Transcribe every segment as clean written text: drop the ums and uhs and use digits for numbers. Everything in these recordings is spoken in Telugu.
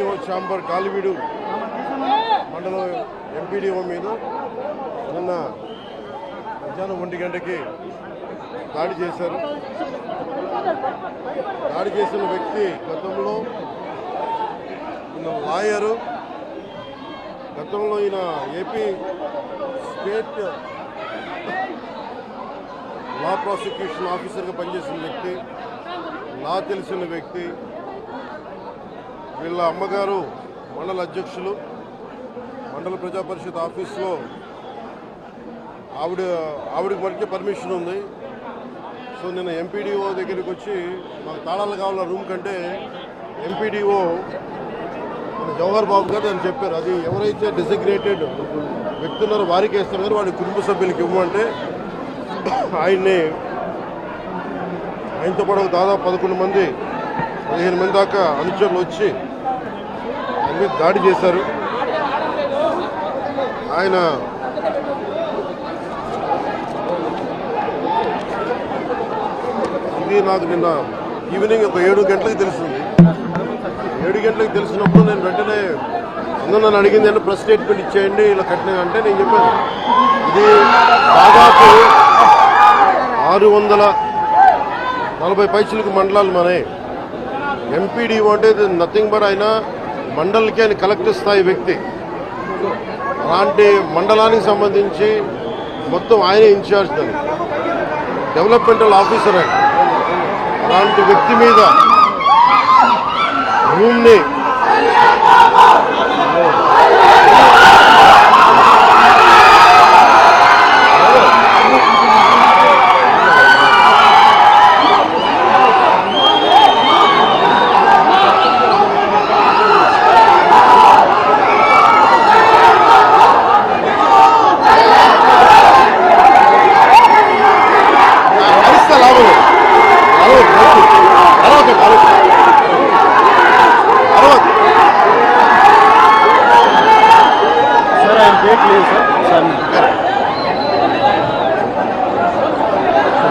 ఎంపీడీఓ ఛాంబర్ గాలివీడు మండలం ఎంపీడీఓ మీద నిన్న మధ్యాహ్నం 1 గంటకి దాడి చేశారు. దాడి చేసిన వ్యక్తి గతంలో లాయరు, గతంలో ఈయన ఏపీ స్టేట్ లా ప్రాసిక్యూషన్ ఆఫీసర్గా పనిచేసిన వ్యక్తి, లా తెలిసిన వ్యక్తి. వీళ్ళ అమ్మగారు మండల అధ్యక్షులు, మండల ప్రజా పరిషత్ ఆఫీస్లో ఆవిడకి వరకే పర్మిషన్ ఉంది. సో నేను ఎంపీడీఓ దగ్గరికి వచ్చి మాకు తాళాలు కావాల రూమ్ కంటే ఎంపీడీఓ జవహర్ బాబు గారు అని చెప్పారు. అది ఎవరైతే డెసిగ్నేటెడ్ వ్యక్తి ఉన్నారో వారికి వేస్తారు కానీ వాడి కుటుంబ సభ్యులకి ఇవ్వమంటే ఆయనతో పాటు దాదాపు 11 మంది 15 మంది దాకా అనుచరులు వచ్చి ఆయన మీద దాడి చేశారు. ఆయన ఇది నాకు నిన్న ఈవినింగ్ ఒక 7 గంటలకు తెలిసింది. 7 గంటలకు తెలిసినప్పుడు నేను వెంటనే అందరూ నన్ను అడిగింది అంటే ప్రెస్ స్టేట్మెంట్ ఇచ్చేయండి ఇలా కట్టిన అంటే నేను చెప్పాను ఇది దాదాపు 640 పైసలకు మండలాలు మనే. ఎంపీడీఓ అంటే నథింగ్ బట్ ఆయన మండలికి ఆయన కలెక్టర్ స్థాయి వ్యక్తి. అలాంటి మండలానికి సంబంధించి మొత్తం ఆయనే ఇన్ఛార్జ్, దాన్ని డెవలప్మెంటల్ ఆఫీసర్ ఆయన. అలాంటి వ్యక్తి మీద రూమ్ని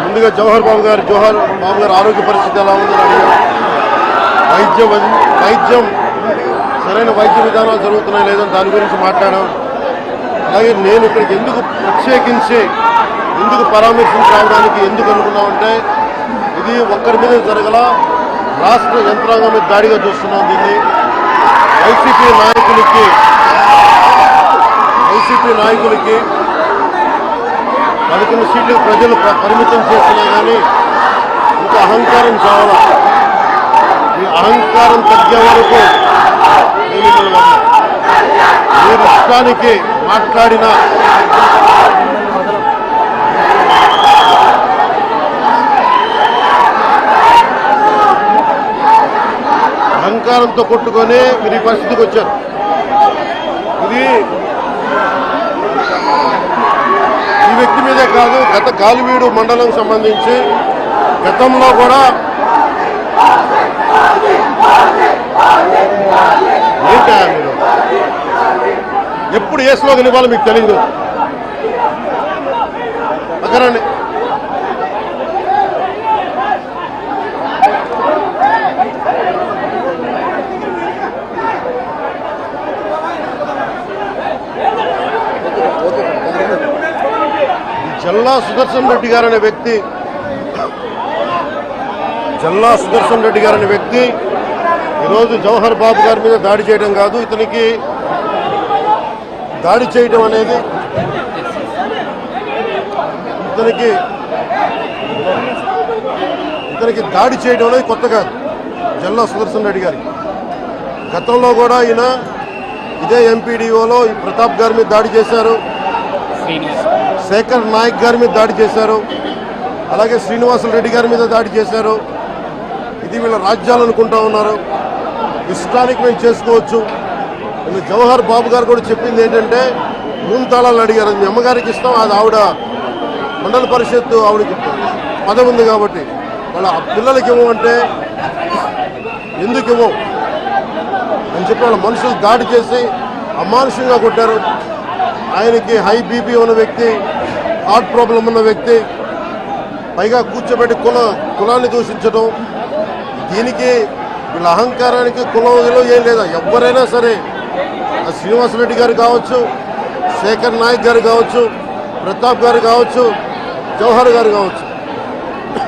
ముందుగా జవహర్ బాబు గారు ఆరోగ్య పరిస్థితి ఎలా ఉందని అడిగారు. వైద్యం సరైన వైద్య విధానాలు జరుగుతున్నాయి లేదని దాని గురించి మాట్లాడాం. అలాగే నేను ఇక్కడికి ఎందుకు ప్రత్యేకించి పరామర్శించి రావడానికి ఎందుకు అనుకున్నామంటే ఇది ఒక్కరి మీద జరగల, రాష్ట్ర యంత్రాంగం మీద దాడిగా చూస్తున్నాం. దీన్ని వైసీపీ నాయకులకి 11 సీట్లకు ప్రజలు పరిమితం చేస్తున్నా కానీ ఇంకా అహంకారం చావాలా. ఈ అహంకారం తగ్గే వరకు మీరు ఇష్టానికి మాట్లాడిన అహంకారంతో కొట్టుకొని మీరు ఈ పరిస్థితికి వచ్చారు. ఇది ఈ వ్యక్తి మీదే కాదు, గత గాలివీడు మండలం సంబంధించి గతంలో కూడా ఏంటా మీరు ఎప్పుడు ఏ స్లోగన్ ఇవ్వాలో మీకు తెలియదు. అక్కడండి జల్లా సుదర్శన్ రెడ్డి గారు అనే వ్యక్తి ఈరోజు జవహర్ బాబు గారి మీద దాడి చేయడం కాదు, ఇతనికి దాడి చేయడం అనేది దాడి చేయడం అనేది కొత్త కాదు జల్లా సుదర్శన్ రెడ్డి గారికి. గతంలో కూడా ఈయన ఇదే ఎంపీడీఓలో ప్రతాప్ గారి మీద దాడి చేశారు, శేఖర్ నాయక్ గారి మీద దాడి చేశారు, అలాగే శ్రీనివాసులు రెడ్డి గారి మీద దాడి చేశారు. ఇది వీళ్ళ రాజ్యాలు అనుకుంటా ఉన్నారు. ఇష్టానికి మేము చేసుకోవచ్చు. జవహర్ బాబు గారు కూడా చెప్పింది ఏంటంటే రూమ్ తాళాలు అడిగారు, మీ అమ్మగారికి ఇస్తాం, అది ఆవిడ మండల పరిషత్తు ఆవిడకి పదవి ఉంది కాబట్టి వాళ్ళ పిల్లలకి ఇవ్వమంటే ఎందుకు ఇవ్వం అని చెప్పి వాళ్ళ మనుషులు దాడి చేసి అమానుషంగా కొట్టారు. ఆయనకి హై బీపీ ఉన్న వ్యక్తి, హార్ట్ ప్రాబ్లం ఉన్న వ్యక్తి, పైగా కూర్చోబెట్టి కులాన్ని దూషించడం. దీనికి వీళ్ళ అహంకారానికి కులం ఏం లేదా. ఎవరైనా సరే శ్రీనివాసరెడ్డి గారు కావచ్చు, శేఖర్ నాయక్ గారు కావచ్చు, ప్రతాప్ గారు కావచ్చు, జవహర్ గారు కావచ్చు,